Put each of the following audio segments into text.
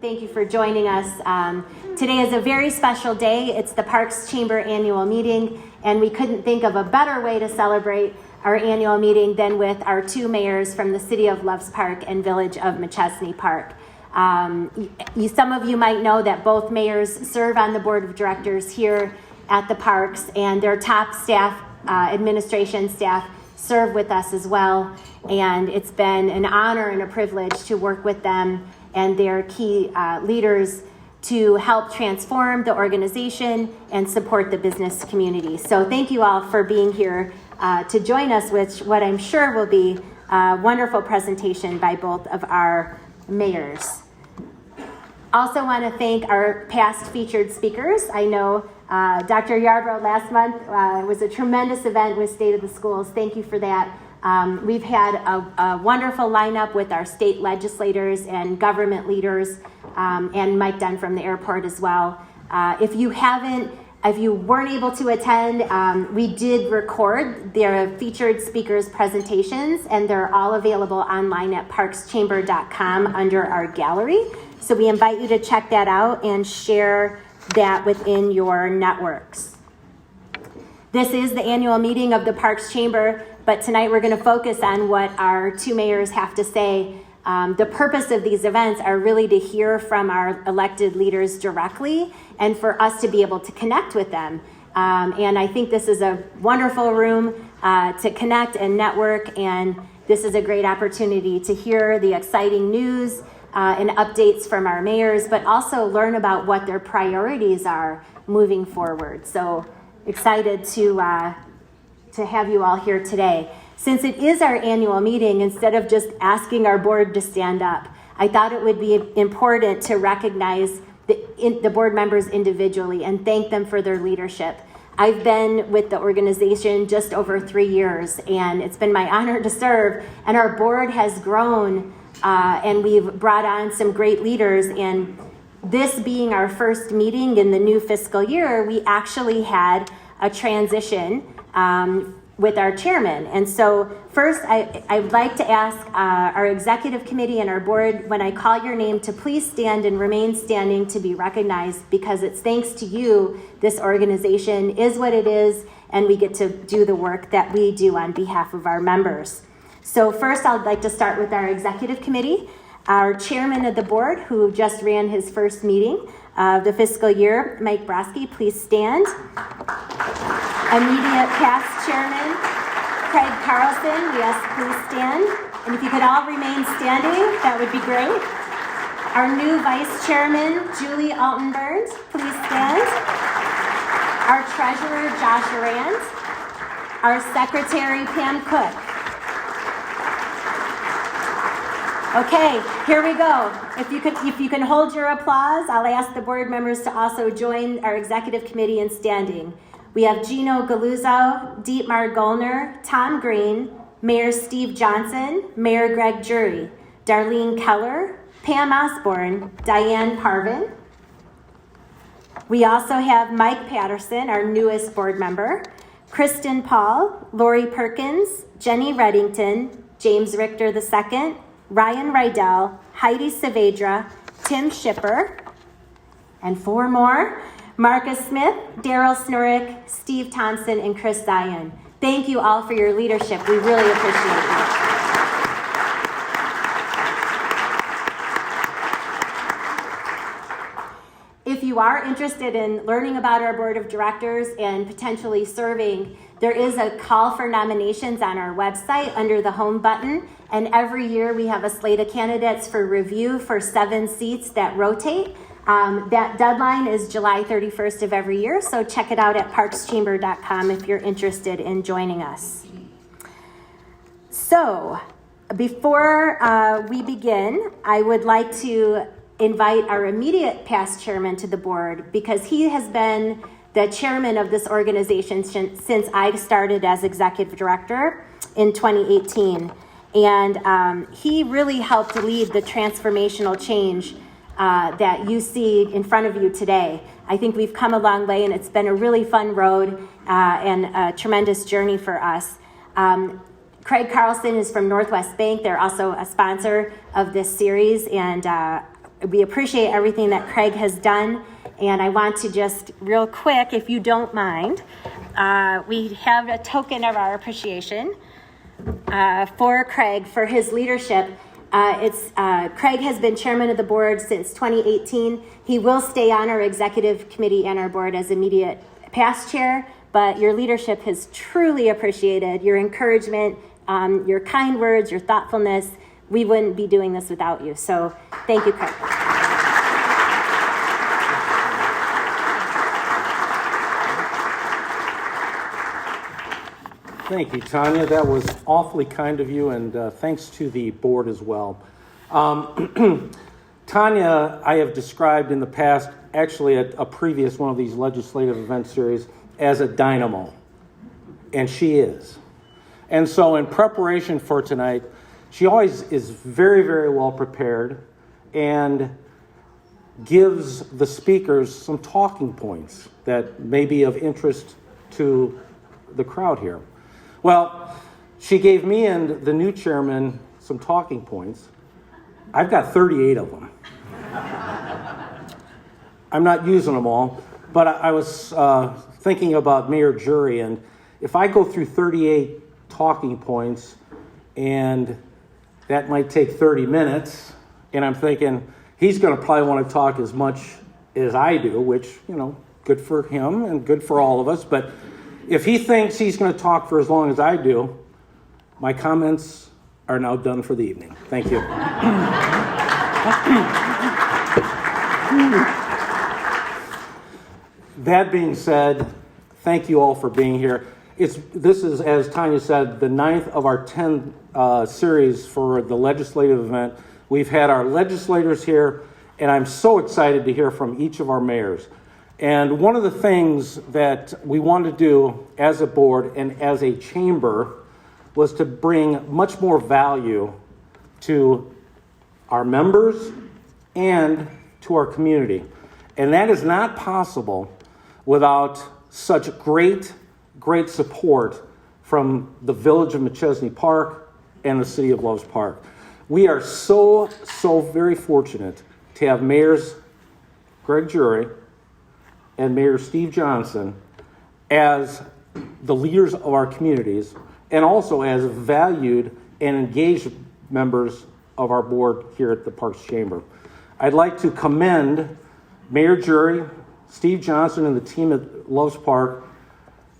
Thank you for joining us. Today is a very special day. It's the Parks Chamber annual meeting, and we couldn't think of a better way to celebrate our annual meeting than with our two mayors from the City of Loves Park and Village of Machesney Park. Some of you might know that both mayors serve on the board of directors here at the parks, and their top staff, administration staff, serve with us as well. And it's been an honor and a privilege to work with them and their key leaders to help transform the organization and support the business community. So thank you all for being here to join us with what I'm sure will be a wonderful presentation by both of our mayors. Also want to thank our past featured speakers. I know Dr. Yarbrough last month was a tremendous event with State of the Schools. Thank you for that. We've had a wonderful lineup with our state legislators and government leaders, and Mike Dunn from the airport as well. If you weren't able to attend, we did record their featured speakers' presentations, and they're all available online at parkschamber.com under our gallery. So we invite you to check that out and share that within your networks. This is the annual meeting of the Parks Chamber, but tonight we're going to focus on what our two mayors have to say. The purpose of these events are really to hear from our elected leaders directly and for us to be able to connect with them. And I think this is a wonderful room to connect and network, and this is a great opportunity to hear the exciting news and updates from our mayors, but also learn about what their priorities are moving forward. So excited to have you all here today. Since it is our annual meeting, instead of just asking our board to stand up, I thought it would be important to recognize the board members individually and thank them for their leadership. I've been with the organization just over 3 years, and it's been my honor to serve, and our board has grown, and we've brought on some great leaders. And this being our first meeting in the new fiscal year, we actually had a transition with our chairman. And so first, I'd like to ask our executive committee and our board, when I call your name, to please stand and remain standing to be recognized, because it's thanks to you this organization is what it is, and we get to do the work that we do on behalf of our members. So first, I'd like to start with our executive committee. Our chairman of the board, who just ran his first meeting of the fiscal year, Mike Broski, please stand. Immediate past chairman, Craig Carlson, yes, please stand. And if you could all remain standing, that would be great. Our new vice chairman, Julie Alton-Burns, please stand. Our treasurer, Josh Arand. Our secretary, Pam Cook. Okay, here we go. If you can hold your applause, I'll ask the board members to also join our executive committee in standing. We have Gino Galuzzo, Dietmar Gollner, Tom Green, Mayor Steve Johnson, Mayor Greg Jury, Darlene Keller, Pam Osborne, Diane Parvin. We also have Mike Patterson, our newest board member, Kristen Paul, Lori Perkins, Jenny Reddington, James Richter II, Ryan Rydell, Heidi Saavedra, Tim Schipper, and 4 more, Marcus Smith, Daryl Snurick, Steve Thompson, and Chris Zion. Thank you all for your leadership. We really appreciate it. If you are interested in learning about our board of directors and potentially serving, there is a call for nominations on our website under the home button. And every year we have a slate of candidates for review for 7 seats that rotate. That deadline is July 31st of every year, so check it out at parkschamber.com if you're interested in joining us. So, before we begin, I would like to invite our immediate past chairman to the board, because he has been the chairman of this organization since I started as executive director in 2018. And he really helped lead the transformational change that you see in front of you today. I think we've come a long way, and it's been a really fun road and a tremendous journey for us. Craig Carlson is from Northwest Bank. They're also a sponsor of this series, and we appreciate everything that Craig has done. And I want to just real quick, if you don't mind, we have a token of our appreciation for Craig for his leadership. Craig has been chairman of the board since 2018. He will stay on our executive committee and our board as immediate past chair, but your leadership is truly appreciated. Your encouragement, your kind words, your thoughtfulness. We wouldn't be doing this without you. So thank you, Craig. Thank you, Tonya. That was awfully kind of you, and thanks to the board as well. Tonya, I have described in the past, actually a previous one of these legislative event series, as a dynamo, and she is. And so in preparation for tonight, she always is very, very well prepared and gives the speakers some talking points that may be of interest to the crowd here. Well, she gave me and the new chairman some talking points. I've got 38 of them. I'm not using them all, but I was thinking about Mayor Jury, and if I go through 38 talking points, and that might take 30 minutes, and I'm thinking he's going to probably want to talk as much as I do, which, good for him and good for all of us, but if he thinks he's going to talk for as long as I do, my comments are now done for the evening. Thank you. That being said, thank you all for being here. This is, as Tonya said, the 9th of our 10 series for the legislative event. We've had our legislators here, and I'm so excited to hear from each of our mayors. And one of the things that we wanted to do as a board and as a chamber was to bring much more value to our members and to our community. And that is not possible without such great support from the Village of Machesney Park and the City of Loves Park. We are so very fortunate to have Mayors Greg Jury and Mayor Steve Johnson as the leaders of our communities and also as valued and engaged members of our board here at the Parks Chamber. I'd like to commend Mayor Jury, Steve Johnson and the team at Loves Park,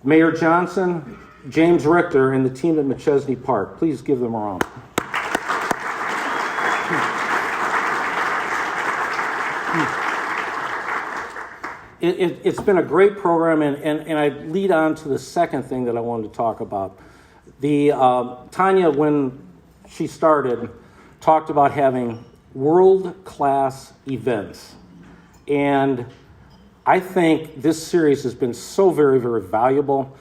Mayor Johnson, James Richter, and the team at Machesney Park. Please give them a round. It's been a great program, and I lead on to the second thing that I wanted to talk about. Tonya, when she started, talked about having world-class events. And I think this series has been so very, very valuable.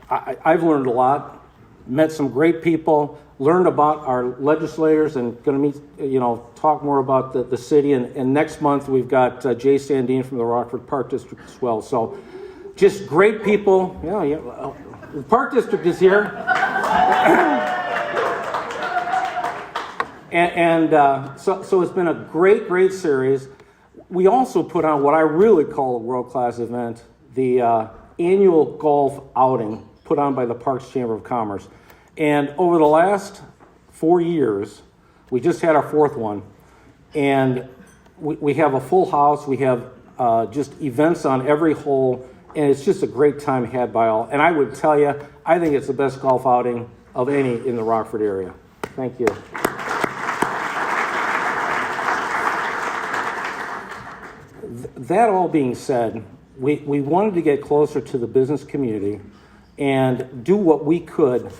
I've learned a lot, met some great people, learned about our legislators, and going to meet, talk more about the city. And next month we've got Jay Sandine from the Rockford Park District as well. So just great people. Yeah, the Park District is here. So it's been a great series. We also put on what I really call a world-class event, the annual golf outing put on by the Parks Chamber of Commerce. And over the last 4 years, we just had our fourth one, and we have a full house. We have just events on every hole, and it's just a great time had by all. And I would tell you, I think it's the best golf outing of any in the Rockford area. Thank you. That all being said, we wanted to get closer to the business community and do what we could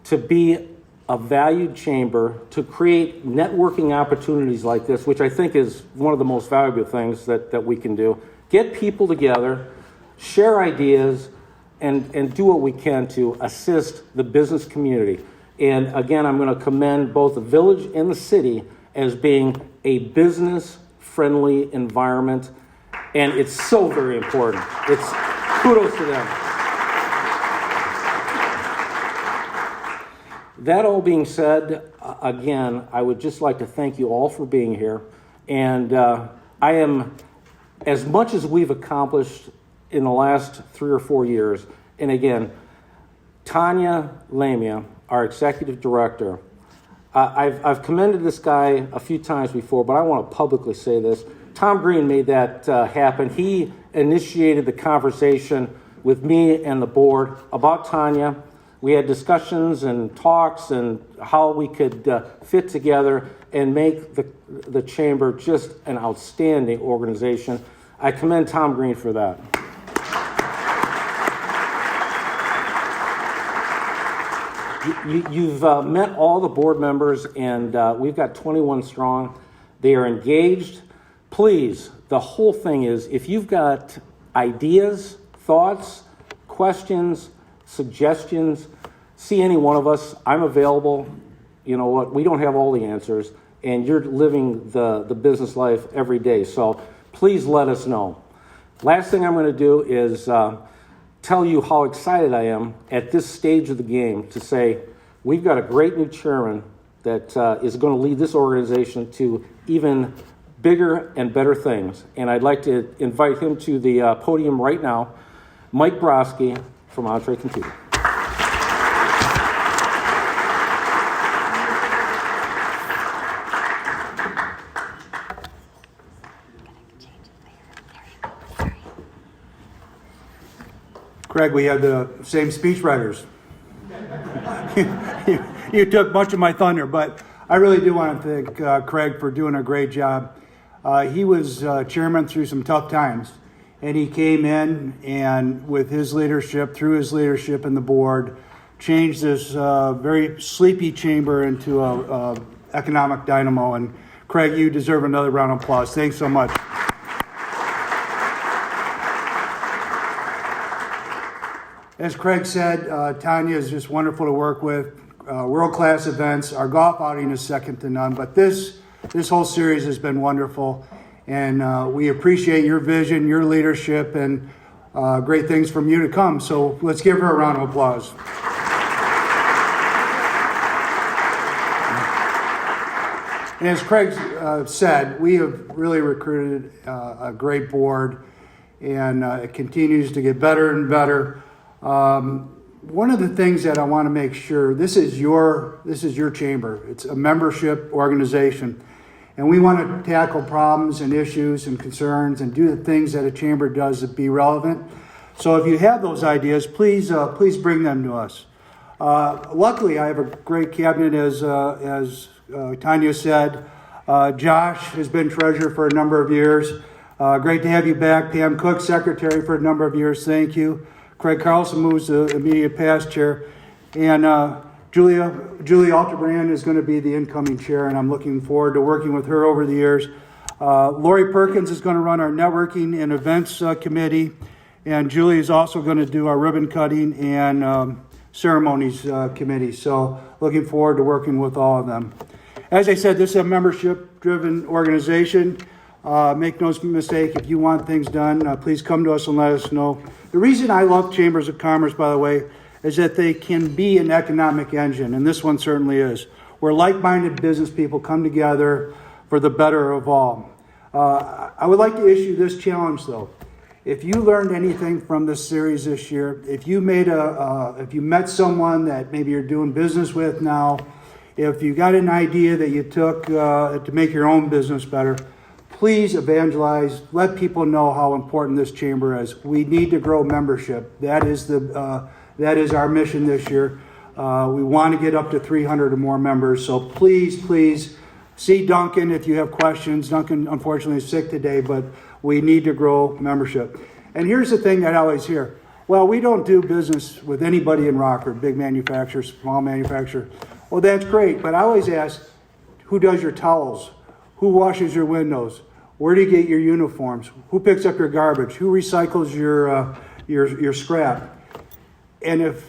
to be a valued chamber, to create networking opportunities like this, which I think is one of the most valuable things that we can do. Get people together, share ideas, and do what we can to assist the business community. And again, I'm going to commend both the village and the city as being a business-friendly environment. And it's so very important. It's kudos to them. That all being said, again, I would just like to thank you all for being here And I am, as much as we've accomplished in the last 3 or 4 years, and again, Tonya, Lamia, our executive director, I've commended this guy a few times before, but I want to publicly say this. Tom Green made that happen. He initiated the conversation with me and the board about Tonya. We had discussions and talks and how we could fit together and make the chamber just an outstanding organization. I commend Tom Green for that. You've met all the board members, and we've got 21 strong. They are engaged. Please, the whole thing is, if you've got ideas, thoughts, questions, suggestions, see any one of us. I'm available. You know what? We don't have all the answers, and you're living the business life every day. So please let us know. Last thing I'm going to do is tell you how excited I am at this stage of the game to say we've got a great new chairman that is going to lead this organization to even bigger and better things. And I'd like to invite him to the podium right now, Mike Broski from Entree Computer. Craig, we had the same speechwriters. You took much of my thunder, but I really do want to thank Craig for doing a great job. He was chairman through some tough times, and he came in and with his leadership, through his leadership in the board, changed this very sleepy chamber into a economic dynamo. And Craig, you deserve another round of applause. Thanks so much. As Craig said, Tonya is just wonderful to work with. World-class events. Our golf outing is second to none. But this whole series has been wonderful. And we appreciate your vision, your leadership, and great things from you to come. So let's give her a round of applause. And as Craig said, we have really recruited a great board, and it continues to get better and better. One of the things that I want to make sure, this is your chamber. It's a membership organization, and we want to tackle problems and issues and concerns and do the things that a chamber does to be relevant. So if you have those ideas, please bring them to us. Luckily, I have a great cabinet, as Tonya said. Josh has been treasurer for a number of years. Great to have you back. Pam Cook, secretary for a number of years. Thank you. Craig Carlson moves to immediate past chair. And Julie Alterbrand is going to be the incoming chair, and I'm looking forward to working with her over the years. Lori Perkins is going to run our networking and events committee, and Julie is also going to do our ribbon cutting and ceremonies committee. So looking forward to working with all of them. As I said, this is a membership-driven organization. Make no mistake, if you want things done, please come to us and let us know. The reason I love Chambers of Commerce, by the way, is that they can be an economic engine, and this one certainly is, where like-minded business people come together for the better of all. I would like to issue this challenge, though. If you learned anything from this series this year, if you met someone that maybe you're doing business with now, if you got an idea that you took to make your own business better, please evangelize. Let people know how important this chamber is. We need to grow membership. That is our mission this year. We want to get up to 300 or more members. So please see Duncan if you have questions. Duncan, unfortunately, is sick today, but we need to grow membership. And here's the thing that I always hear. Well, we don't do business with anybody in Rockford, big manufacturer, small manufacturer. Well, that's great, but I always ask, who does your towels? Who washes your windows? Where do you get your uniforms? Who picks up your garbage? Who recycles your scrap? And if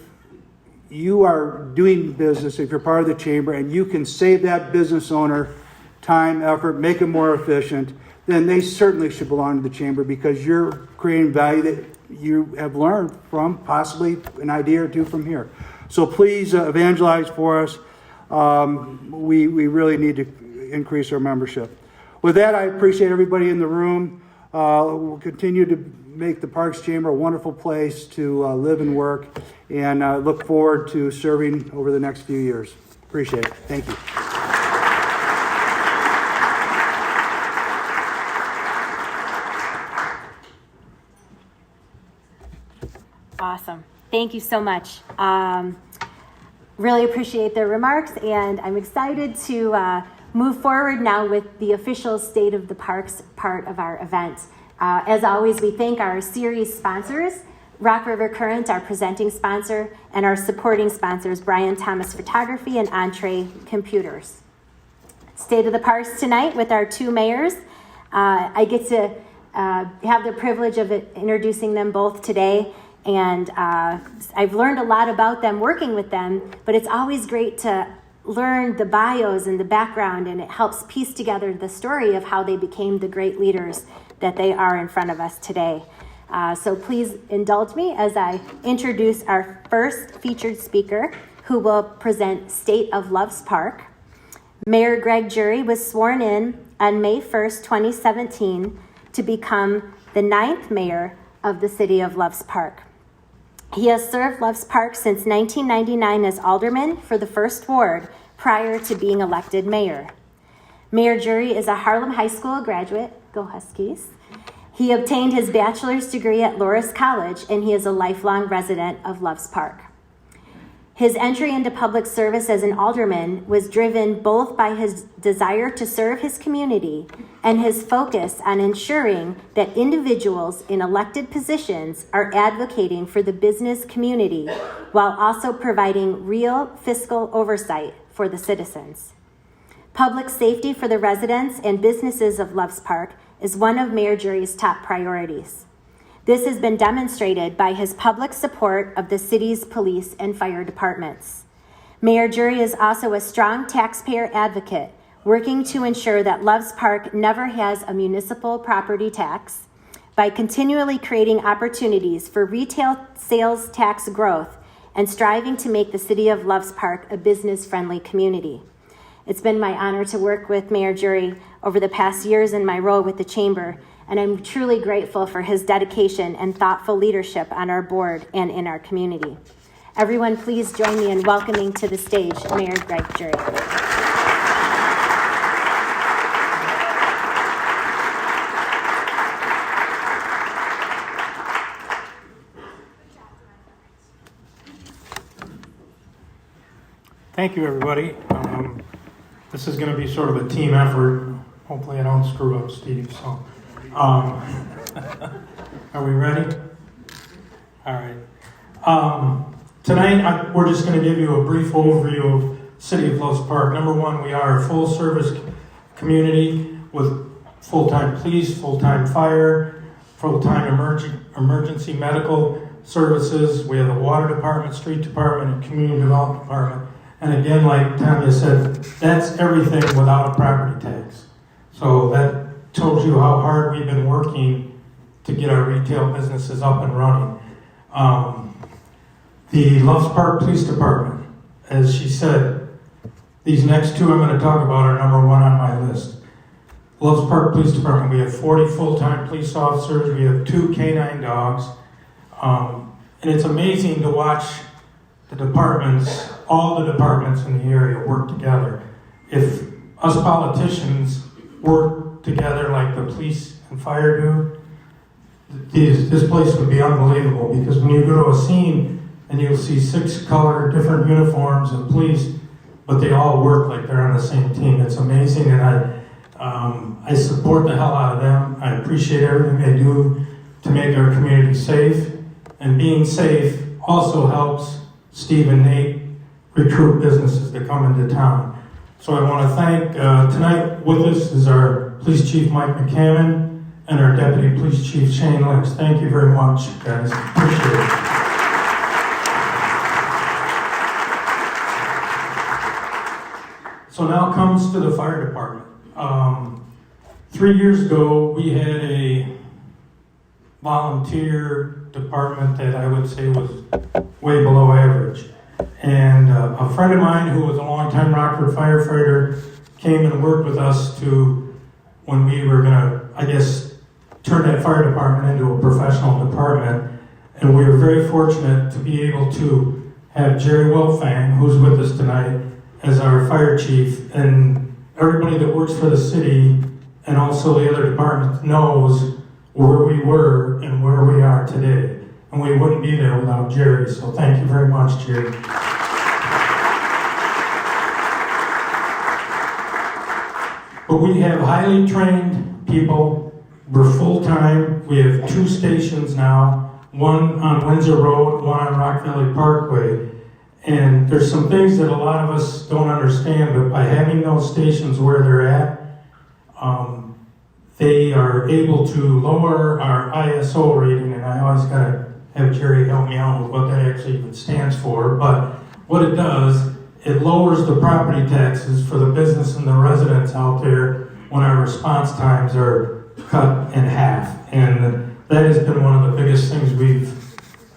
you are doing business, if you're part of the chamber, and you can save that business owner time, effort, make it more efficient, then they certainly should belong to the chamber because you're creating value that you have learned from possibly an idea or two from here. So please evangelize for us. We really need to increase our membership. With that, I appreciate everybody in the room. We'll continue to make the Parks Chamber a wonderful place to live and work, and look forward to serving over the next few years. Appreciate it. Thank you. Awesome. Thank you so much. Really appreciate the remarks, and I'm excited to move forward now with the official State of the Parks part of our event. As always, we thank our series sponsors, Rock River Current, our presenting sponsor, and our supporting sponsors, Brian Thomas Photography and Entree Computers. State of the Parks tonight with our two mayors. I get to have the privilege of introducing them both today. And I've learned a lot about them working with them, but it's always great to learn the bios and the background, and it helps piece together the story of how they became the great leaders that they are in front of us today. So please indulge me as I introduce our first featured speaker, who will present State of Loves Park. Mayor Greg Jury was sworn in on May 1st, 2017, to become the 9th mayor of the city of Loves Park. He has served Loves Park since 1999 as alderman for the 1st Ward prior to being elected mayor. Mayor Jury is a Harlem High School graduate. Go Huskies. He obtained his bachelor's degree at Loras College, and he is a lifelong resident of Loves Park. His entry into public service as an alderman was driven both by his desire to serve his community and his focus on ensuring that individuals in elected positions are advocating for the business community while also providing real fiscal oversight for the citizens. Public safety for the residents and businesses of Loves Park is one of Mayor Jury's top priorities. This has been demonstrated by his public support of the city's police and fire departments. Mayor Jury is also a strong taxpayer advocate, working to ensure that Loves Park never has a municipal property tax by continually creating opportunities for retail sales tax growth and striving to make the city of Loves Park a business-friendly community. It's been my honor to work with Mayor Jury over the past years in my role with the Chamber, and I'm truly grateful for his dedication and thoughtful leadership on our board and in our community. Everyone, please join me in welcoming to the stage Mayor Greg Jury. Thank you, everybody. This is going to be sort of a team effort. Hopefully I don't screw up, Steve. So, are we ready? All right. Tonight, we're just going to give you a brief overview of City of Loves Park. Number one, we are a full-service community with full-time police, full-time fire, full-time emergency medical services. We have a water department, street department, and community development department. And again, like Tonya said, that's everything without a property tax. So that tells you how hard we've been working to get our retail businesses up and running. The Loves Park Police Department, as she said, these next two I'm going to talk about are number one on my list. Loves Park Police Department, we have 40 full-time police officers, we have 2 canine dogs, and it's amazing to watch the departments, all the departments in the area work together. If us politicians work together like the police and fire do, this place would be unbelievable, because when you go to a scene and you'll see 6 color different uniforms of police, but they all work like they're on the same team. It's amazing, and I support the hell out of them. I appreciate everything they do to make our community safe, and being safe also helps Steve and Nate recruit businesses that come into town. So I want to thank, tonight with us is our Police Chief Mike McCammon and our Deputy Police Chief Shane Lynch. Thank you very much, guys. Appreciate it. So now comes to the fire department. 3 years ago, we had a volunteer department that I would say was way below average. And a friend of mine who was a longtime Rockford firefighter came and worked with us to when we were gonna, I guess, turn that fire department into a professional department. And we were very fortunate to be able to have Jerry Wilfang, who's with us tonight, as our fire chief. And everybody that works for the city and also the other departments knows where we were and where we are today. And we wouldn't be there without Jerry, so thank you very much, Jerry. But we have highly trained people. We're full-time. We have 2 stations now, one on Windsor Road, one on Rock Valley Parkway. And there's some things that a lot of us don't understand, but by having those stations where they're at, they are able to lower our ISO rating, and I always gotta have Jerry help me out with what that actually even stands for. But what it does, it lowers the property taxes for the business and the residents out there when our response times are cut in half. And that has been one of the biggest things we've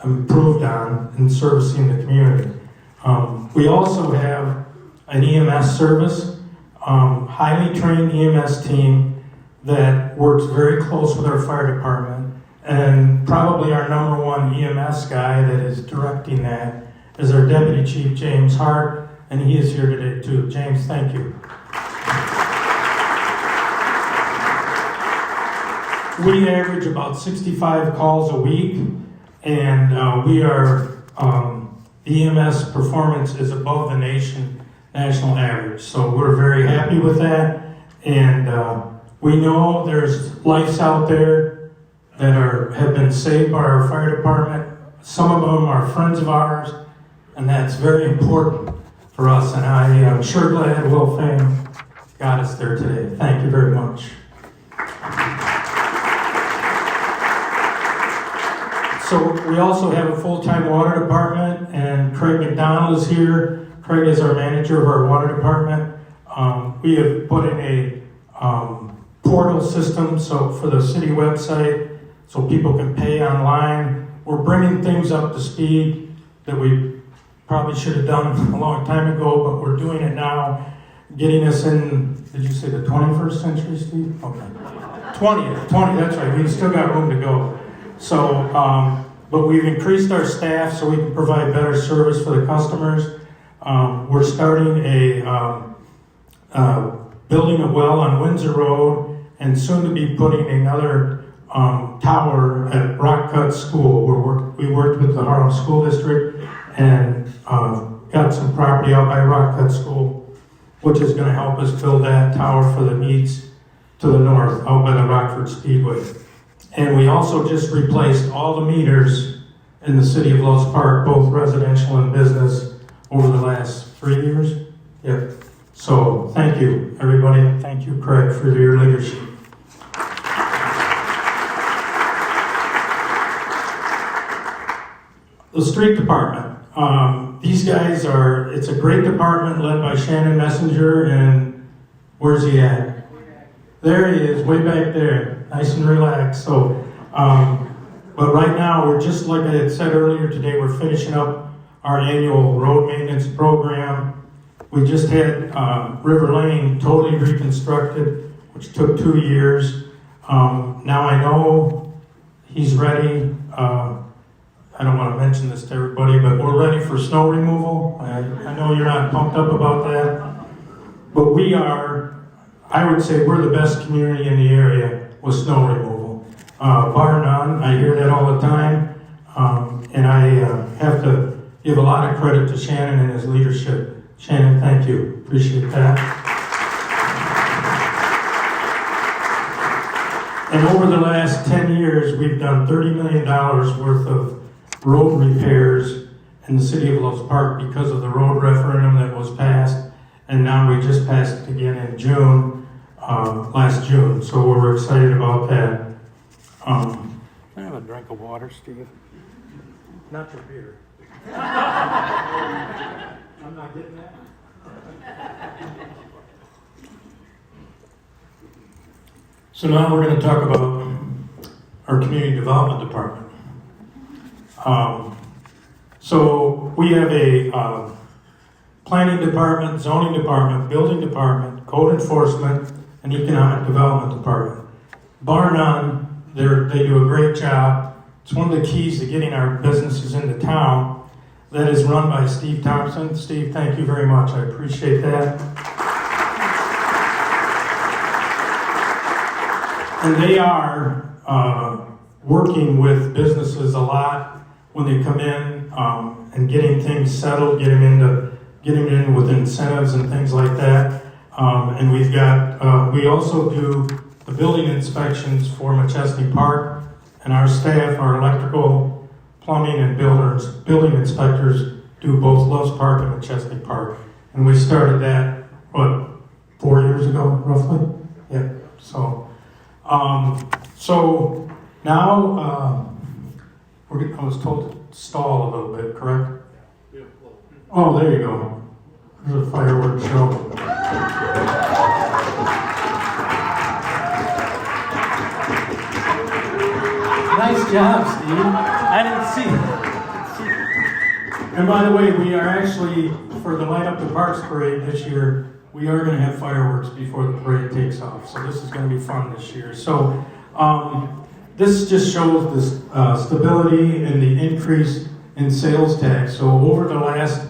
improved on in servicing the community. We also have an EMS service, highly trained EMS team that works very close with our fire department. And probably our number one EMS guy that is directing that is our Deputy Chief, James Hart, and he is here today too. James, thank you. We average about 65 calls a week, and the EMS performance is above the national average. So we're very happy with that, and we know there's lives out there that have been saved by our fire department. Some of them are friends of ours, and that's very important for us. And I am sure glad Will Fang got us there today. Thank you very much. So we also have a full-time water department, and Craig McDonald is here. Craig is our manager of our water department. We have put in a portal system for the city website so people can pay online. We're bringing things up to speed that we probably should have done a long time ago, but we're doing it now, getting us in, did you say the 21st century, Steve? Okay. 20th, that's right. We've still got room to go. So, but we've increased our staff so we can provide better service for the customers. We're starting building a well on Windsor Road, and soon to be putting another tower at Rock Cut School. We worked with the Harlem School District and got some property out by Rock Cut School, which is going to help us build that tower for the needs to the north, out by the Rockford Speedway. And we also just replaced all the meters in the city of Loves Park, both residential and business, over the last 3 years. Yep. So thank you, everybody, and thank you, Craig, for your leadership. The street department. These guys it's a great department led by Shannon Messenger, and where's he at? There he is, way back there, nice and relaxed. So, but right now, we're just like I had said earlier today, we're finishing up our annual road maintenance program. We just had River Lane totally reconstructed, which took 2 years. Now I know he's ready. I don't want to mention this to everybody, but we're ready for snow removal. I know you're not pumped up about that, but we are, I would say we're the best community in the area with snow removal. Bar none, I hear that all the time, and I have to give a lot of credit to Shannon and his leadership. Shannon, thank you. Appreciate that. And over the last 10 years, we've done $30 million worth of road repairs in the city of Loves Park because of the road referendum that was passed. And now we just passed it again in June, last June. So we're excited about that. Can I have a drink of water, Steve? Not your beer. I'm not getting that. So now we're going to talk about our community development department. So we have a planning department, zoning department, building department, code enforcement, and Economic Development Department. Bar none, they do a great job. It's one of the keys to getting our businesses into town. That is run by Steve Thompson. Steve, thank you very much. I appreciate that. And they are working with businesses a lot when they come in and getting things settled, getting in with incentives and things like that. And we also do the building inspections for Machesney Park, and our staff, our electrical, plumbing, and building inspectors do both Loves Park and Machesney Park. And we started that, 4 years ago, roughly? Yeah, so now, I was told to stall a little bit, correct? Yeah. Oh, there you go. There's a fireworks show. Nice job, Steve. I didn't see it. And by the way, we are actually, for the Light Up the Parks parade this year, we are going to have fireworks before the parade takes off. So this is going to be fun this year. So this just shows the stability and the increase in sales tax. So over the last,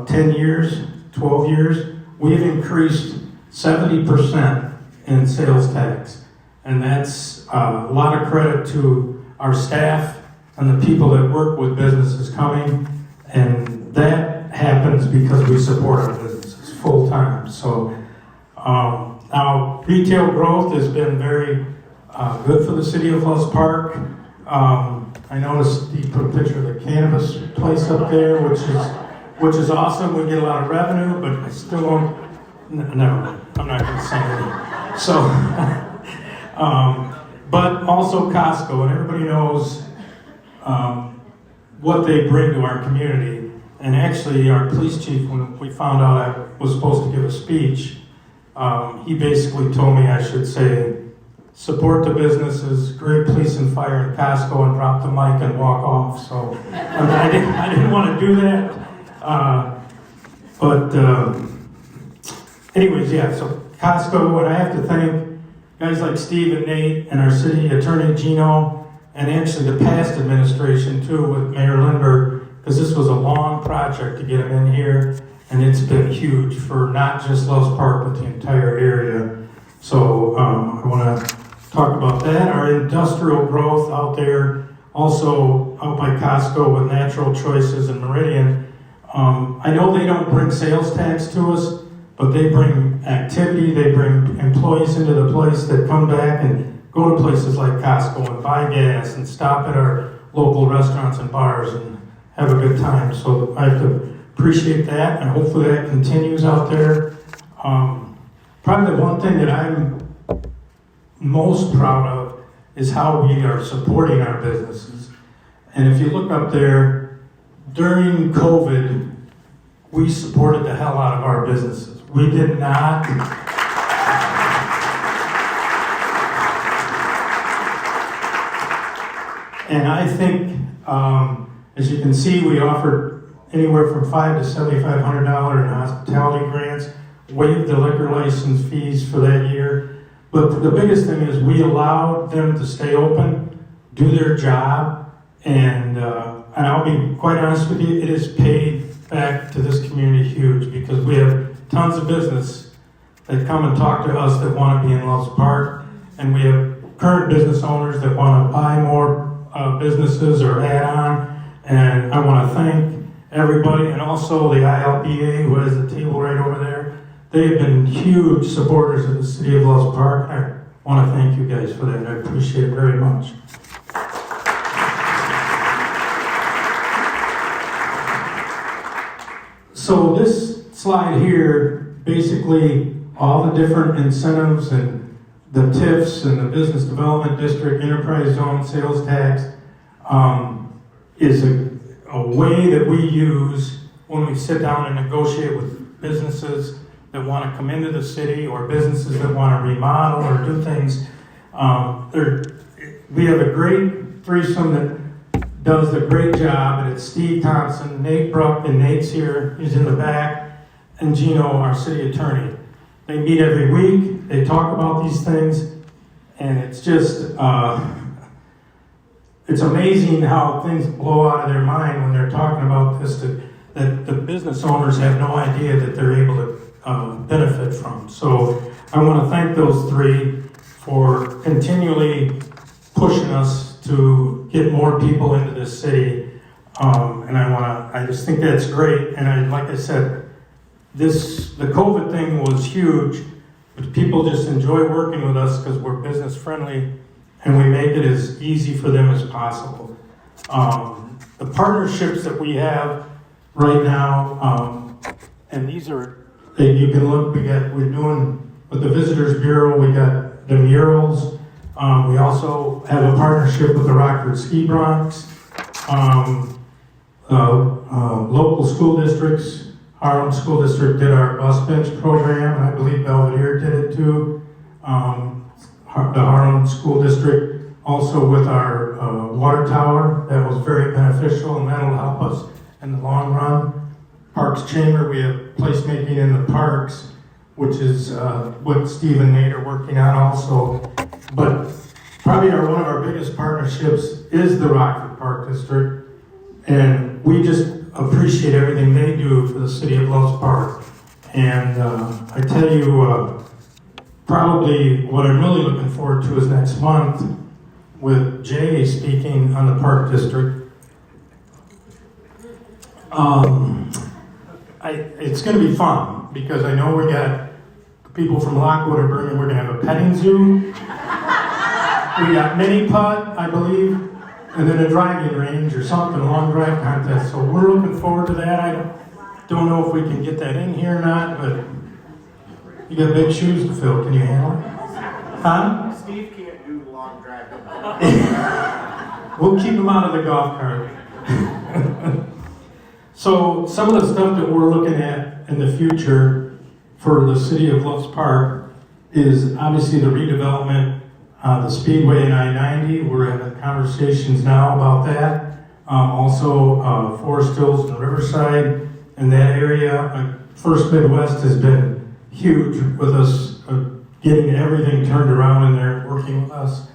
10 years, 12 years, we have increased 70% in sales tax. And that's a lot of credit to our staff and the people that work with businesses coming. And that happens because we support our businesses full time. So now retail growth has been very good for the city of Loves Park. I noticed you put a picture of the cannabis place up there, which is awesome. We get a lot of revenue, but I still won't. Never mind. I'm not going to say anything. So, but also Costco, and everybody knows what they bring to our community. And actually, our police chief, when we found out I was supposed to give a speech, he basically told me I should say, support the businesses, great police and fire in Costco, and drop the mic and walk off. So I didn't want to do that. Anyways, yeah, so Costco, and I have to thank guys like Steve and Nate and our city attorney Gino, and actually the past administration too with Mayor Lindbergh, because this was a long project to get them in here, and it's been huge for not just Loves Park, but the entire area. So I want to talk about that. Our industrial growth out there, also out by Costco with Natural Choices and Meridian. I know they don't bring sales tax to us, but they bring activity, they bring employees into the place that come back and go to places like Costco and buy gas and stop at our local restaurants and bars and have a good time. So I have to appreciate that, and hopefully that continues out there. Probably the one thing that I'm most proud of is how we are supporting our businesses. And if you look up there, during COVID, we supported the hell out of our businesses. We did not. And I think, as you can see, we offered anywhere from $500 to $7,500 in hospitality grants, waived the liquor license fees for that year. But the biggest thing is we allowed them to stay open, do their job, and I'll be quite honest with you, it has paid back to this community huge, because we have tons of business that come and talk to us that want to be in Loves Park, and we have current business owners that want to buy more businesses or add on, and I want to thank everybody, and also the ILPA, who has the table right over there. They have been huge supporters of the city of Loves Park. I want to thank you guys for that, and I appreciate it very much. So this slide here, basically all the different incentives and the TIFs and the Business Development District, Enterprise Zone, Sales Tax, is a way that we use when we sit down and negotiate with businesses that want to come into the city, or businesses that want to remodel or do things. We have a great threesome that does a great job, and it's Steve Thompson, Nate Bruck, and Nate's here, he's in the back, and Gino, our city attorney. They meet every week, they talk about these things, and it's just, it's amazing how things blow out of their mind when they're talking about this, that the business owners have no idea that they're able to benefit from. So I want to thank those three for continually pushing us to get more people into this city. And I just think that's great. And like I said, the COVID thing was huge, but people just enjoy working with us because we're business friendly and we make it as easy for them as possible. The partnerships that we have right now, and these are, you can look, we're doing with the Visitors Bureau, we got the murals. We also have a partnership with the Rockford Ski Bronx, local school districts. Harlem School District did our bus bench program, and I believe Belvedere did it too. The Harlem School District also with our water tower, that was very beneficial, and that'll help us in the long run. Parks Chamber, we have placemaking in the parks, which is what Steve and Nate are working on also. But probably one of our biggest partnerships is the Rockford Park District, and we just appreciate everything they do for the city of Loves Park. And I tell you, probably what I'm really looking forward to is next month with Jay speaking on the Park District. It's going to be fun because I know we got people from Lockwood are bringing. We're going to have a petting zoo. We got mini putt, I believe, and then a driving range or something, a long drive contest. So we're looking forward to that. I don't know if we can get that in here or not, but you got big shoes to fill. Can you handle it? Huh? Steve can't do long drive. We'll keep him out of the golf cart. So some of the stuff that we're looking at in the future for the city of Loves Park is obviously the redevelopment, the Speedway and I-90. We're having conversations now about that. Also, Forest Hills and Riverside in that area. First Midwest has been huge with us getting everything turned around in there, working with us.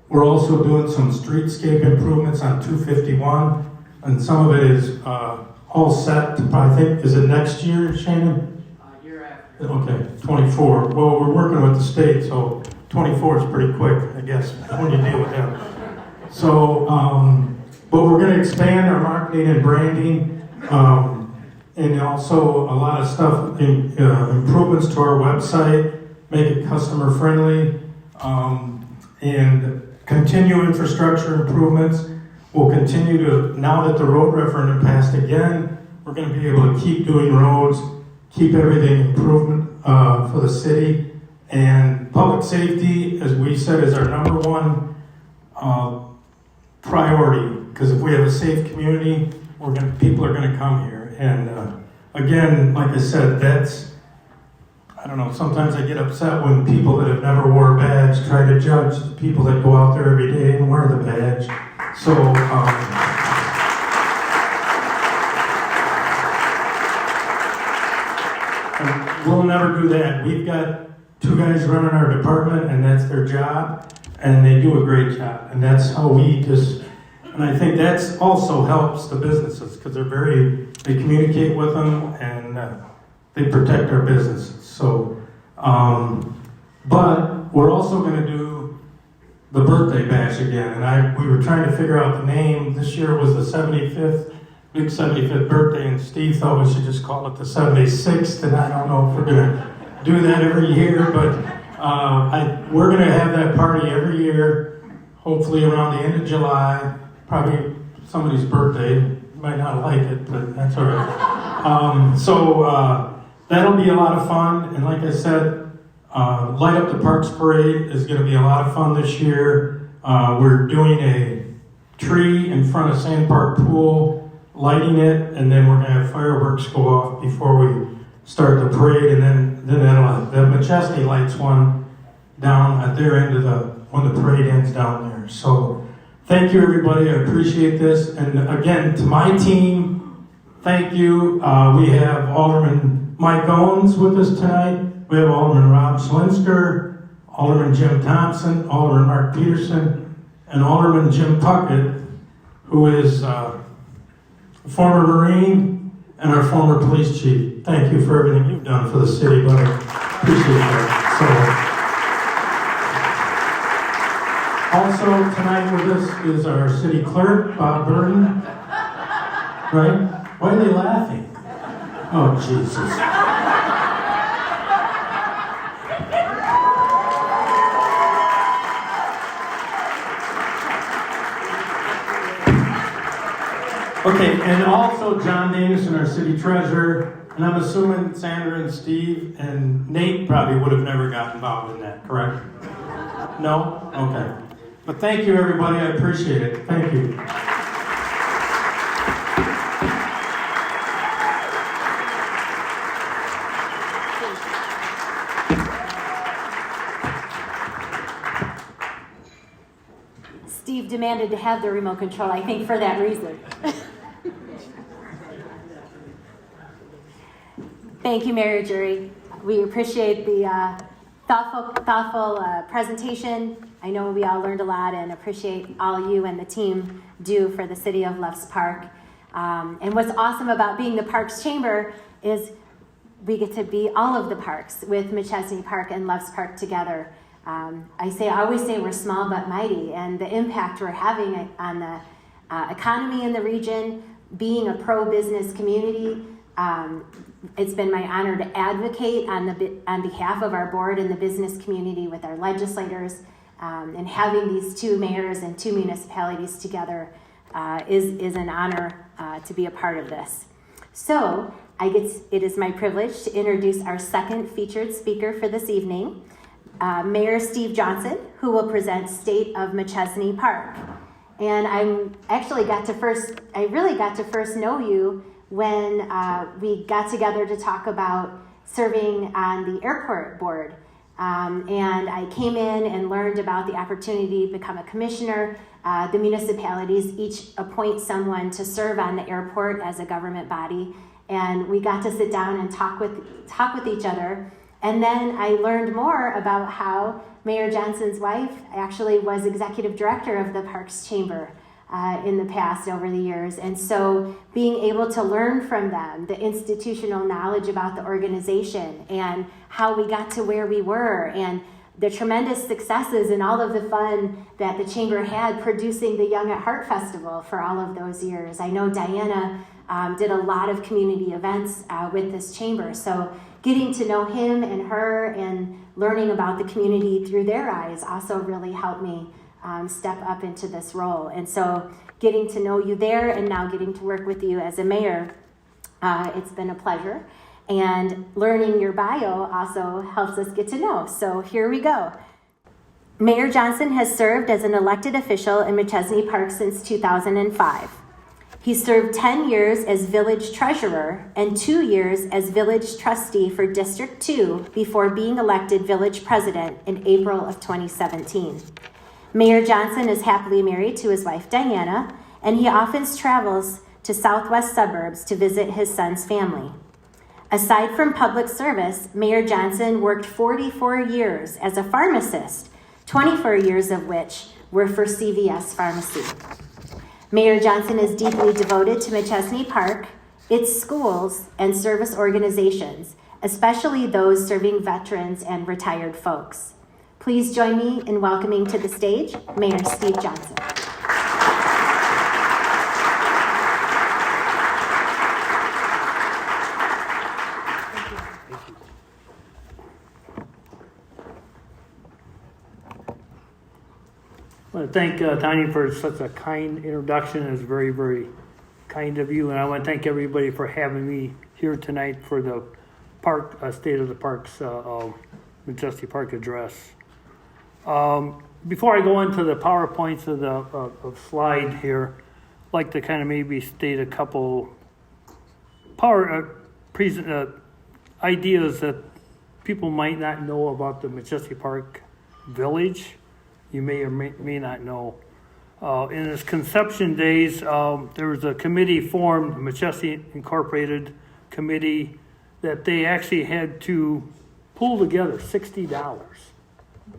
We're also doing some streetscape improvements on 251. And some of it is all set to, I think, is it next year, Shannon? Year after. Okay, 24. Well, we're working with the state, so 24 is pretty quick, I guess, when you deal with them. So, but we're going to expand our marketing and branding, and also a lot of stuff, improvements to our website, make it customer friendly, and continue infrastructure improvements. We'll continue to, now that the road referendum passed again, we're going to be able to keep doing roads, keep everything improvement for the city. And public safety, as we said, is our number one priority. Because if we have a safe community, people are going to come here. And again, like I said, I don't know, sometimes I get upset when people that have never wore a badge try to judge the people that go out there every day and wear the badge. So, we'll never do that. We've got 2 guys running our department, and that's their job, and they do a great job. And that's how and I think that's also helps the businesses, because they communicate with them, and they protect our businesses. So, but we're also going to do the birthday bash again, and we were trying to figure out the name. This year was the 75th, big 75th birthday, and Steve thought we should just call it the 76th, and I don't know if we're going to do that every year, but we're going to have that party every year, hopefully around the end of July, probably somebody's birthday. You might not like it, but that's all right. So that'll be a lot of fun, and like I said, Light Up the Parks Parade is going to be a lot of fun this year. We're doing a tree in front of Sand Park Pool, lighting it, and then we're going to have fireworks go off before we start the parade, and then the Machesney lights one down at their end when the parade ends down there. So thank you, everybody. I appreciate this. And again, to my team, thank you. We have Alderman Mike Owens with us tonight. We have Alderman Rob Schlinsker, Alderman Jim Thompson, Alderman Mark Peterson, and Alderman Jim Puckett, who is a former Marine and our former police chief. Thank you for everything you've done for the city, but I appreciate that. Also tonight with us is our city clerk, Bob Burton. Right? Why are they laughing? Oh, Jesus. Okay, and also John Davison, our city treasurer, and I'm assuming Sandra and Steve and Nate probably would have never gotten involved in that, correct? No? Okay. But thank you, everybody. I appreciate it. Thank you. Steve demanded to have the remote control, I think, for that reason. Thank you, Mayor Jury. We appreciate the thoughtful presentation. I know we all learned a lot and appreciate all you and the team do for the city of Loves Park. And what's awesome about being the Parks Chamber is we get to be all of the parks with Machesney Park and Loves Park together. I always say we're small but mighty, and the impact we're having on the economy in the region, being a pro-business community. It's been my honor to advocate on behalf of our board and the business community with our legislators, and having these two mayors and two municipalities together is an honor to be a part of this. So it is my privilege to introduce our second featured speaker for this evening, Mayor Steve Johnson, who will present State of Machesney Park. And I really got to first know you when we got together to talk about serving on the airport board. And I came in and learned about the opportunity to become a commissioner. The municipalities each appoint someone to serve on the airport as a government body. And we got to sit down and talk with each other. And then I learned more about how Mayor Johnson's wife actually was executive director of the Parks Chamber in the past over the years. And so being able to learn from them the institutional knowledge about the organization and how we got to where we were and the tremendous successes and all of the fun that the Chamber had producing the Young at Heart Festival for all of those years. I know Diana did a lot of community events with this Chamber. So getting to know him and her and learning about the community through their eyes also really helped me step up into this role. And so getting to know you there and now getting to work with you as a mayor, it's been a pleasure. And learning your bio also helps us get to know. So here we go. Mayor Johnson has served as an elected official in Machesney Park since 2005. He served 10 years as village treasurer and 2 years as village trustee for District 2 before being elected village president in April of 2017. Mayor Johnson is happily married to his wife Diana, and he often travels to southwest suburbs to visit his son's family. Aside from public service, Mayor Johnson worked 44 years as a pharmacist, 24 years of which were for CVS Pharmacy. Mayor Johnson is deeply devoted to Machesney Park, its schools, and service organizations, especially those serving veterans and retired folks. Please join me in welcoming to the stage Mayor Steve Johnson. I want to thank Tonya for such a kind introduction. It was very, very kind of you. And I want to thank everybody for having me here tonight for the park, State of the Parks, Machesney Park address. Before I go into the PowerPoints of the slide here, I'd like to kind of maybe state a couple ideas that people might not know about the Machesney Park Village. You may or may not know. In its conception days, there was a committee formed, Machesney Incorporated Committee, that they actually had to pull together $60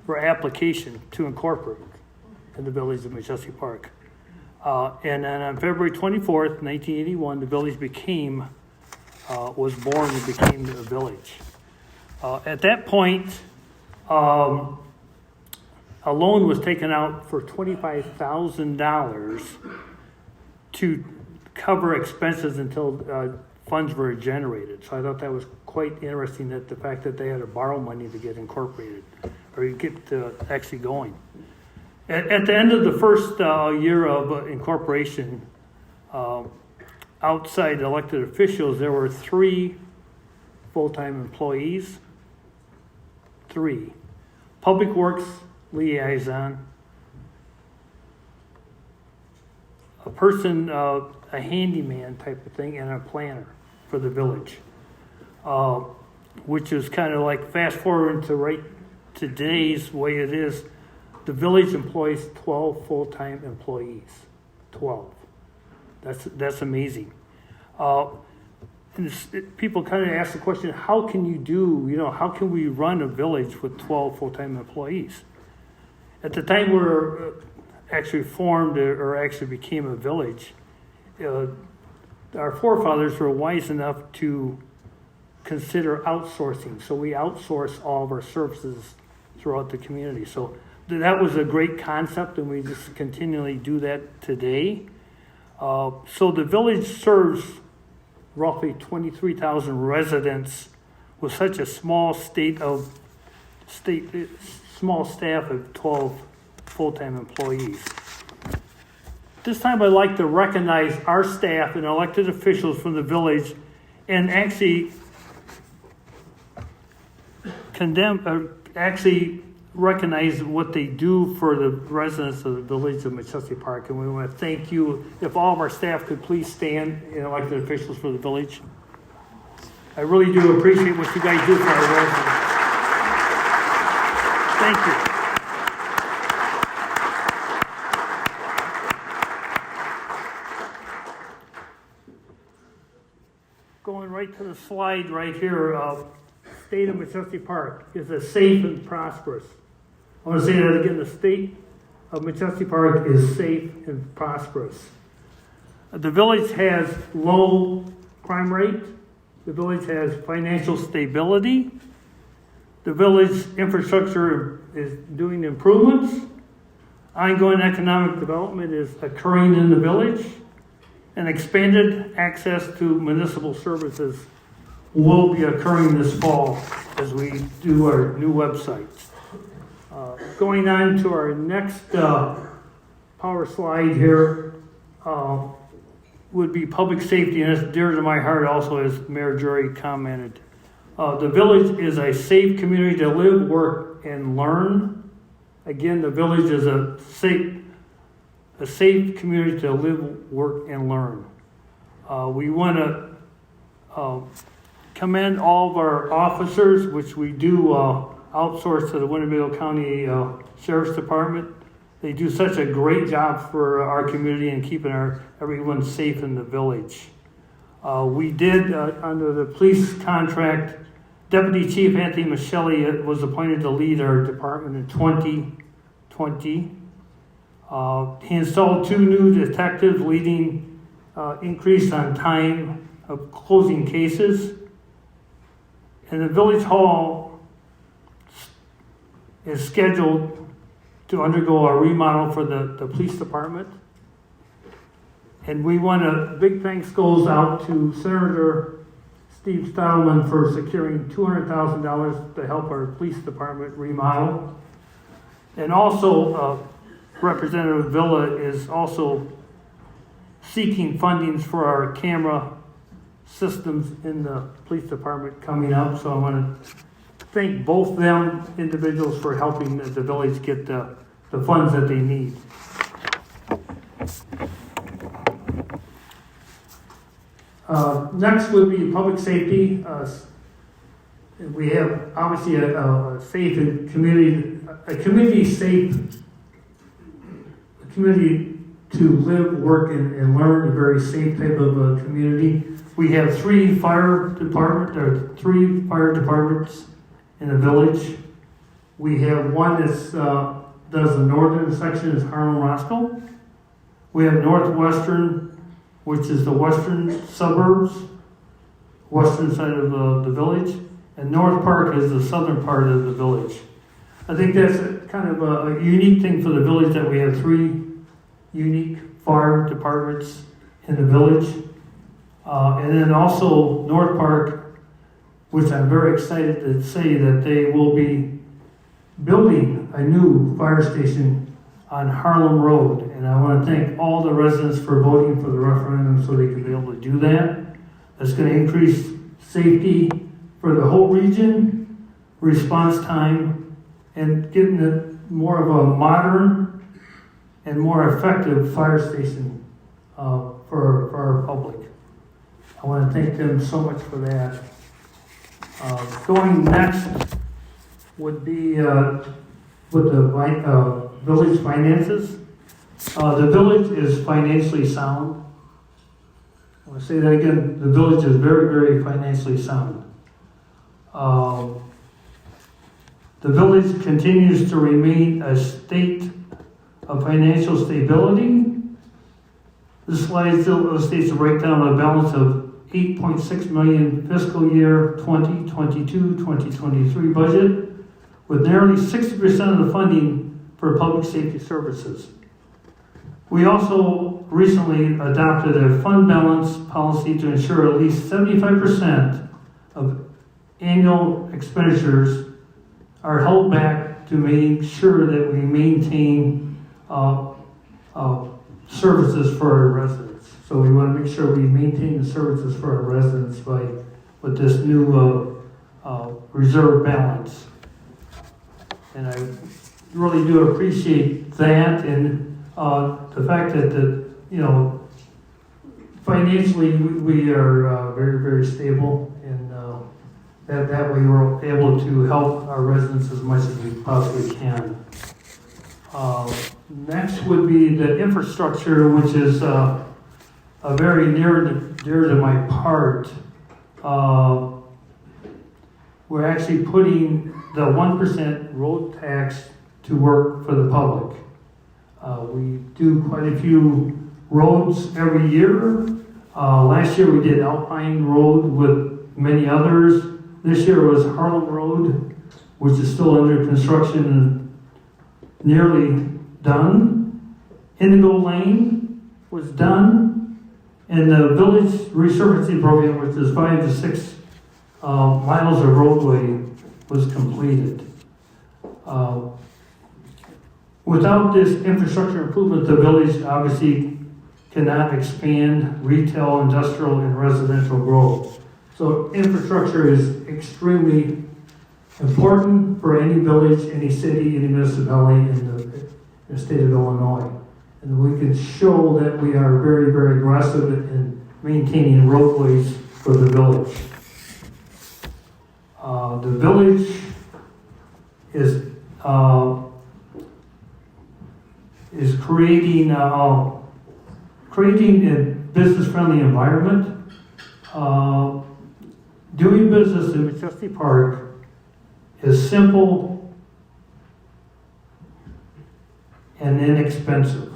for application to incorporate in the village of Machesney Park. And then on February 24th, 1981, the village was born and became a village. At that point, a loan was taken out for $25,000 to cover expenses until funds were generated. So I thought that was quite interesting, that the fact that they had to borrow money to get incorporated or get actually going. At the end of the first year of incorporation, outside elected officials, there were 3 full-time employees, 3. Public Works liaison, a person, a handyman type of thing, and a planner for the village, which is kind of like fast forward to right today's way it is. The village employs 12 full-time employees. 12. That's amazing. People kind of ask the question, how can how can we run a village with 12 full-time employees? At the time we're actually formed or actually became a village, our forefathers were wise enough to consider outsourcing. So we outsource all of our services throughout the community. So that was a great concept, and we just continually do that today. So the village serves roughly 23,000 residents with such a small small staff of 12 full-time employees. This time I'd like to recognize our staff and elected officials from the village and actually recognize what they do for the residents of the village of Machesney Park. And we want to thank you. If all of our staff could please stand, and elected officials for the village. I really do appreciate what you guys do for our residents. Thank you. Going right to the slide right here, state of Machesney Park is a safe and prosperous. I want to say that again, the state of Machesney Park is safe and prosperous. The village has low crime rate. The village has financial stability. The village infrastructure is doing improvements. Ongoing economic development is occurring in the village. And expanded access to municipal services will be occurring this fall as we do our new website. Going on to our next power slide here would be public safety, and it's dear to my heart also, as Mayor Jury commented. The village is a safe community to live, work, and learn. Again, the village is a safe community to live, work, and learn. We want to commend all of our officers, which we do outsource to the Winnebago County Sheriff's Department. They do such a great job for our community and keeping everyone safe in the village. We did, under the police contract, Deputy Chief Anthony Michelli was appointed to lead our department in 2020. He installed 2 new detectives, leading increase on time of closing cases. And the village hall is scheduled to undergo a remodel for the police department. And we want big thanks goes out to Senator Steve Stoutland for securing $200,000 to help our police department remodel. And also, Representative Villa is also seeking fundings for our camera systems in the police department coming up. So I want to thank both them individuals for helping the village get the funds that they need. Next would be public safety. We have obviously a safe and community to live, work, and learn, a very safe type of community. we have three fire departments in the village. We have one that's does the northern section is Harlem Roscoe. We have Northwestern, which is the western suburbs, western side of the village, and North Park is the southern part of the village. I think that's kind of a unique thing for the village that we have three unique fire departments in the village. And then also North Park, which I'm very excited to say that they will be building a new fire station on Harlem Road. And I want to thank all the residents for voting for the referendum so they can be able to do that. That's going to increase safety for the whole region, response time, and getting it more of a modern and more effective fire station for our public. I want to thank them so much for that. Going next would be with the village finances. The village is financially sound. I want to say that again. The village is very, very financially sound. The village continues to remain a state of financial stability. This slide still states a breakdown of a balance of $8.6 million fiscal year 2022-2023 budget, with nearly 60% of the funding for public safety services. We also recently adopted a fund balance policy to ensure at least 75% of annual expenditures are held back to make sure that we maintain services for our residents. So we want to make sure we maintain the services for our residents with this new reserve balance. And I really do appreciate that, and the fact that financially we are very, very stable, and that we were able to help our residents as much as we possibly can. Next would be the infrastructure, which is a very near to my part. We're actually putting the 1% road tax to work for the public. We do quite a few roads every year. Last year we did Alpine Road with many others. This year it was Harlem Road, which is still under construction and nearly done. Indigo Lane was done. And the village resurfacing program, which is 5 to 6 miles of roadway, was completed. Without this infrastructure improvement, the village obviously cannot expand retail, industrial, and residential growth. So infrastructure is extremely important for any village, any city, any municipality in the state of Illinois. And we can show that we are very, very aggressive in maintaining roadways for the village. The village is creating a business-friendly environment. Doing business in Machesney Park is simple and inexpensive.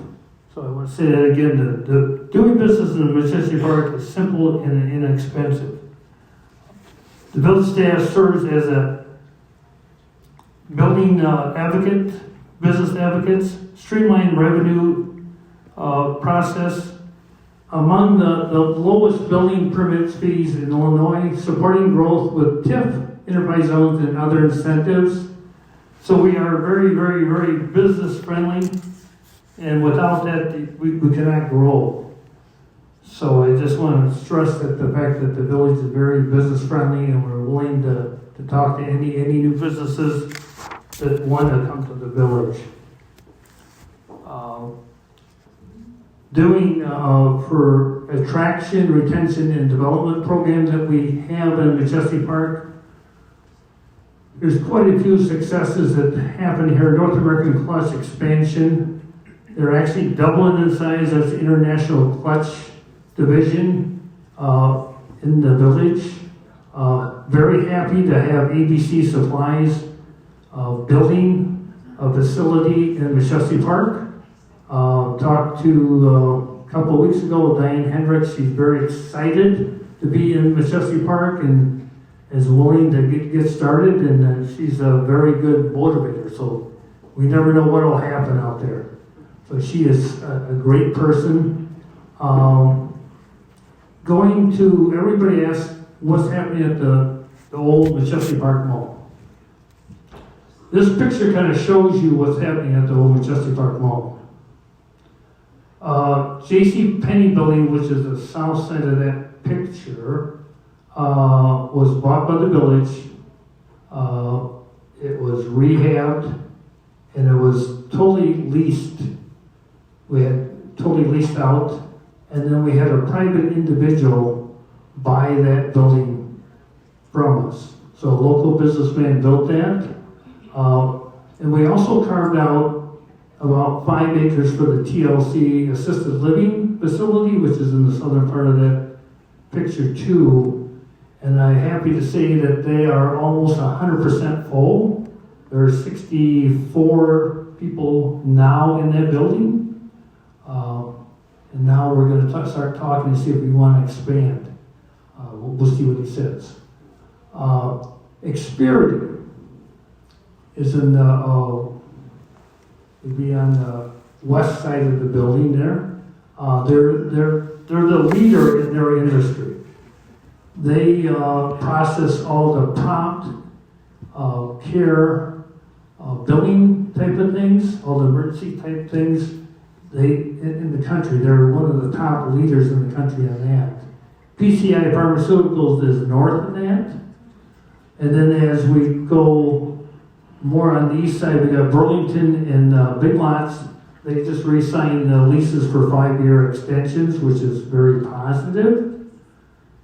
So I want to say that again, the doing business in Machesney Park is simple and inexpensive. The village staff serves as a building advocate, business advocates, streamline revenue process. Among the lowest building permits fees in Illinois, supporting growth with TIF, enterprise zones, and other incentives. So we are very, very, very business friendly, and without that, we cannot grow. So I just want to stress that the fact that the village is very business friendly, and we're willing to talk to any new businesses that want to come to the village. For attraction, retention, and development programs that we have in Machesney Park, there's quite a few successes that happen here. North American Clutch expansion. They're actually doubling in size. That's the International Clutch Division. in the village. Very happy to have ABC Supplies building a facility in Machesney Park. Talked to a couple of weeks ago, Diane Hendricks. She's very excited to be in Machesney Park and is willing to get started, and she's a very good motivator. So we never know what will happen out there. So she is a great person. Going to, everybody asks what's happening at the old Machesney Park Mall. This picture kind of shows you what's happening at the old Machesney Park Mall. J.C. Penney building, which is the south side of that picture, was bought by the village. It was rehabbed, and it was totally leased. We had totally leased out, and then we had a private individual buy that building from us. So a local businessman built that, and we also carved out about 5 acres for the TLC assisted living facility, which is in the southern part of that picture too. And I'm happy to say that they are almost 100% full. There are 64 people now in that building. And now we're going to start talking to see if we want to expand. We'll see what he says. Xperity is in the, would be on the west side of the building there. They're the leader in their industry. They process all the prompt care billing type of things, all the emergency type things. In the country, they're one of the top leaders in the country on that. PCI Pharmaceuticals is north of that. And then as we go more on the east side, we got Burlington and Big Lots. They just re-signed the leases for 5-year extensions, which is very positive.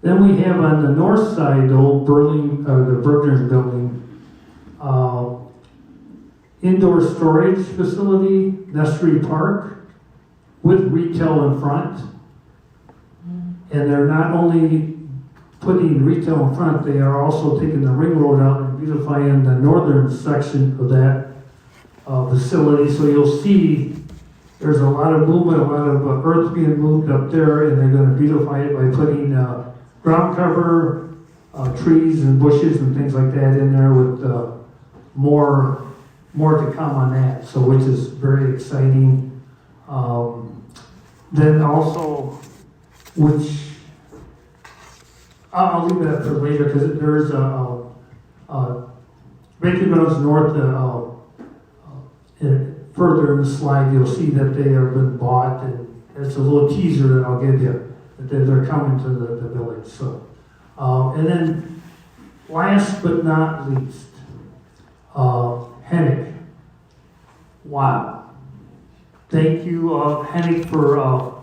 Then we have on the north side, the old the Bergner's building, indoor storage facility, Nursery Park, with retail in front. And they're not only putting retail in front, they are also taking the ring road out and beautifying the northern section of that facility. So you'll see there's a lot of movement, a lot of earth being moved up there, and they're going to beautify it by putting ground cover, trees and bushes and things like that in there with more to come on that. So which is very exciting. Then also, which I'll leave that for later because there's Baker Grounds North, further in the slide, you'll see that they have been bought, and it's a little teaser that I'll give you, that they're coming to the village. So, and then last but not least, Hennick. Wow. Thank you, Hennick, for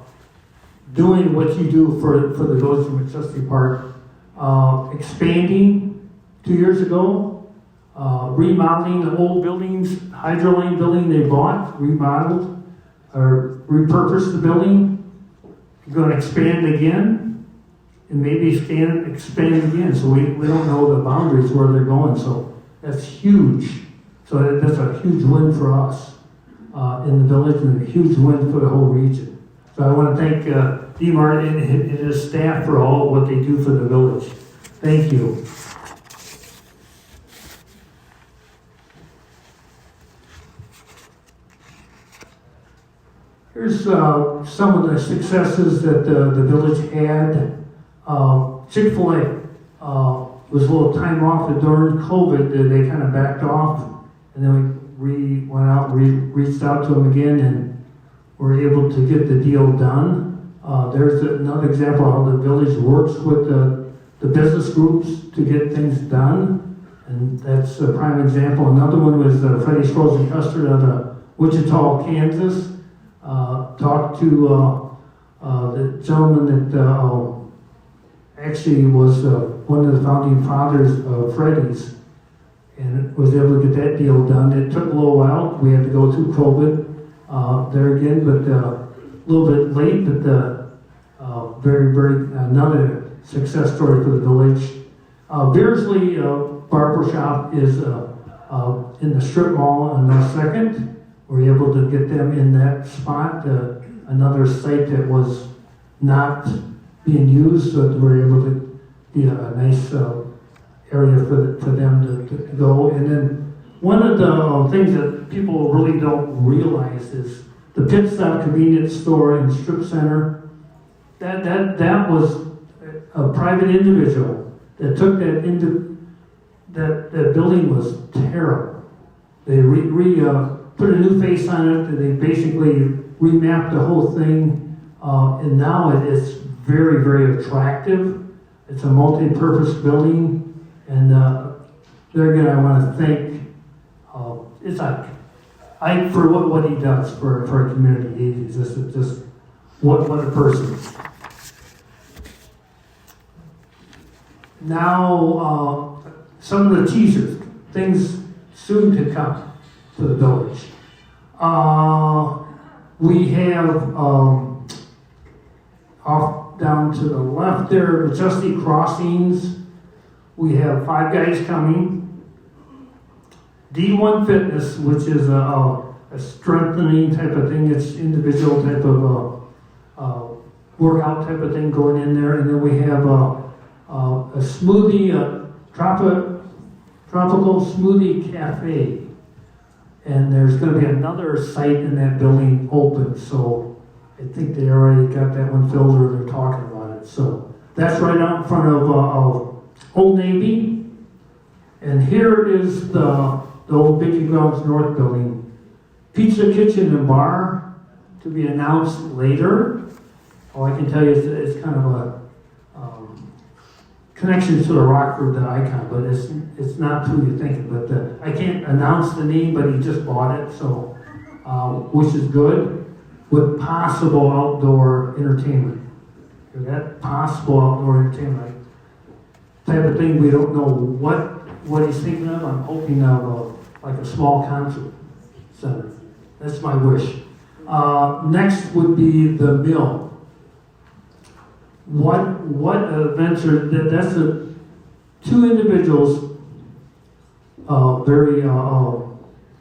doing what you do for the village of Machesney Park. Expanding 2 years ago, remodeling the old buildings, Hydro Lane building they bought, remodeled, or repurposed the building. You're going to expand again, and maybe expand again. So we don't know the boundaries where they're going, so that's huge. So that's a huge win for us in the village, and a huge win for the whole region. So I want to thank D. Martin and his staff for all what they do for the village. Thank you. Here's some of the successes that the village had. Chick-fil-A was a little time off during COVID. They kind of backed off, and then we went out and reached out to them again, and were able to get the deal done. There's another example of how the village works with the business groups to get things done, and that's a prime example. Another one was Freddy's Frozen Custard out of Wichita, Kansas. Talked to the gentleman that actually was one of the founding fathers of Freddy's, and was able to get that deal done. It took a little while. We had to go through COVID there again, but a little bit late, but very, very, another success story for the village. Beersley Barber Shop is in the strip mall on North 2nd. We're able to get them in that spot, another site that was not being used, so that we're able to be a nice area for them to go. And then one of the things that people really don't realize is the Pit Stop convenience store and strip center. That was a private individual that took that into that building was terrible. They put a new face on it, and they basically remapped the whole thing, and now it's very, very attractive. It's a multi-purpose building, and there again, I want to thank for what he does for our community. He's just what a person. Now, some of the teasers, things soon to come to the village. We have off down to the left there, Machesney Crossings. We have Five Guys coming. D1 Fitness, which is a strengthening type of thing. It's individual type of workout type of thing going in there. And then we have a smoothie, tropical smoothie cafe. And there's going to be another site in that building open. So I think they already got that one filled, or they're talking about it. So that's right out in front of Old Navy. And here is the old Big Grounds North building. Pizza Kitchen and Bar to be announced later. Oh, I can tell you it's kind of a connection to the Rockford, the icon, but it's not who you're thinking. But I can't announce the name, but he just bought it, so which is good, with possible outdoor entertainment. That possible outdoor entertainment type of thing, we don't know what he's thinking of. I'm hoping of like a small concert center. That's my wish. Next would be the mill. What events are that's two individuals, very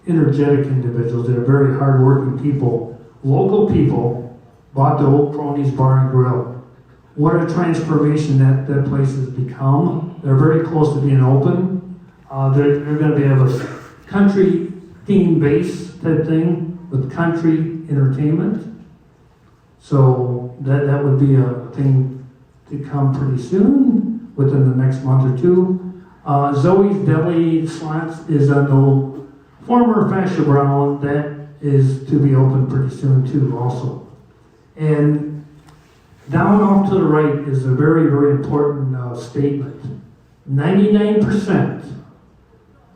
energetic individuals. They're very hardworking people, local people. Bought the old Cronies Bar and Grill. What a transformation that place has become. They're very close to being open. They're going to be a country theme base type thing with country entertainment. So that would be a thing to come pretty soon, within the next month or two. Zoe's Deli Slots is an old former Fascia Brown that is to be open pretty soon too also. And down off to the right is a very, very important statement. 99%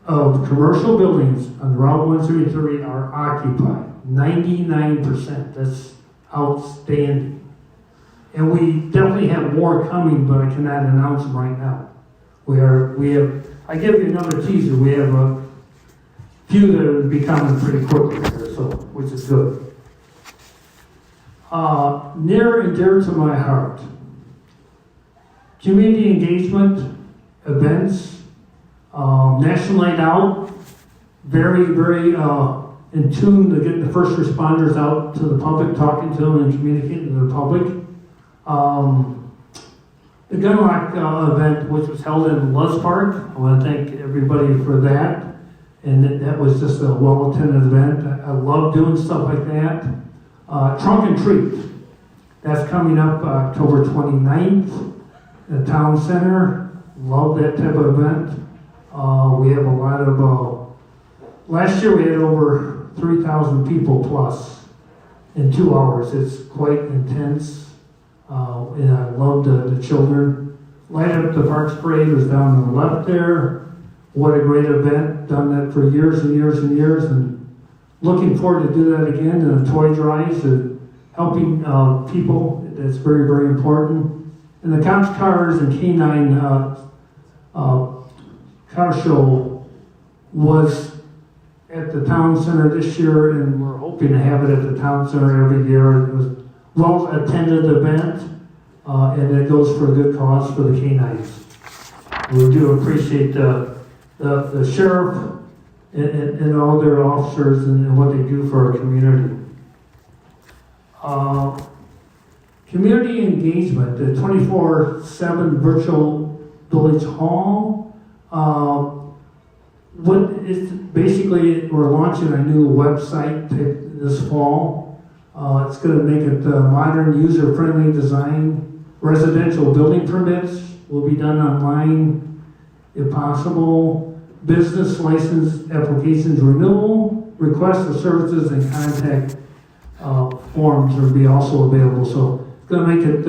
of commercial buildings on Route 133 are occupied. 99%. That's outstanding. And we definitely have more coming, but I cannot announce them right now. We have. I give you another teaser. We have a few that will be coming pretty quickly here, so which is good. Near and dear to my heart. Community engagement events, National Night Out. Very, very in tune to getting the first responders out to the public, talking to them and communicating to the public. The Gunlock event, which was held in Luz Park, I want to thank everybody for that. And that was just a well-attended event. I love doing stuff like that. Trunk and Treat, that's coming up October 29th at the Town Center. Love that type of event. We have a lot of, last year we had over 3,000 people plus in 2 hours. It's quite intense. And I love the children. Light Up the Parks Parade was down on the left there. What a great event. Done that for years and years and years, and looking forward to do that again. And the toy drives, helping people, that's very, very important. And the Cops Cars and Canine car show was at the Town Center this year, and we're hoping to have it at the Town Center every year. It was a well-attended event. and it goes for a good cause for the canines. We do appreciate the sheriff and all their officers and what they do for our community. Community engagement, the 24/7 virtual village hall. Basically, we're launching a new website this fall. It's going to make it modern, user-friendly design. Residential building permits will be done online if possible. Business license applications renewal, requests for services and contact forms will be also available. So it's going to make it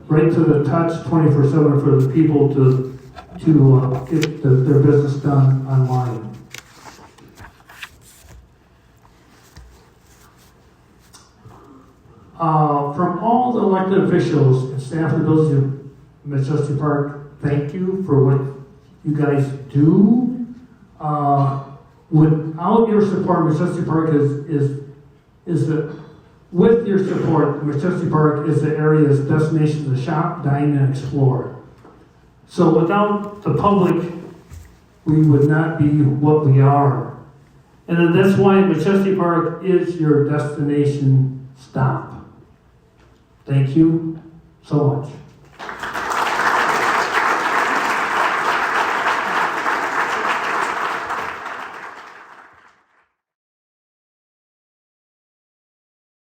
right to the touch, 24/7 for the people to get their business done online. From all the elected officials and staff of the village of Machesney Park, thank you for what you guys do. Without your support, Machesney Park with your support, Machesney Park is the area's destination to shop, dine, and explore. So without the public, we would not be what we are. And that's why Machesney Park is your destination stop. Thank you so much.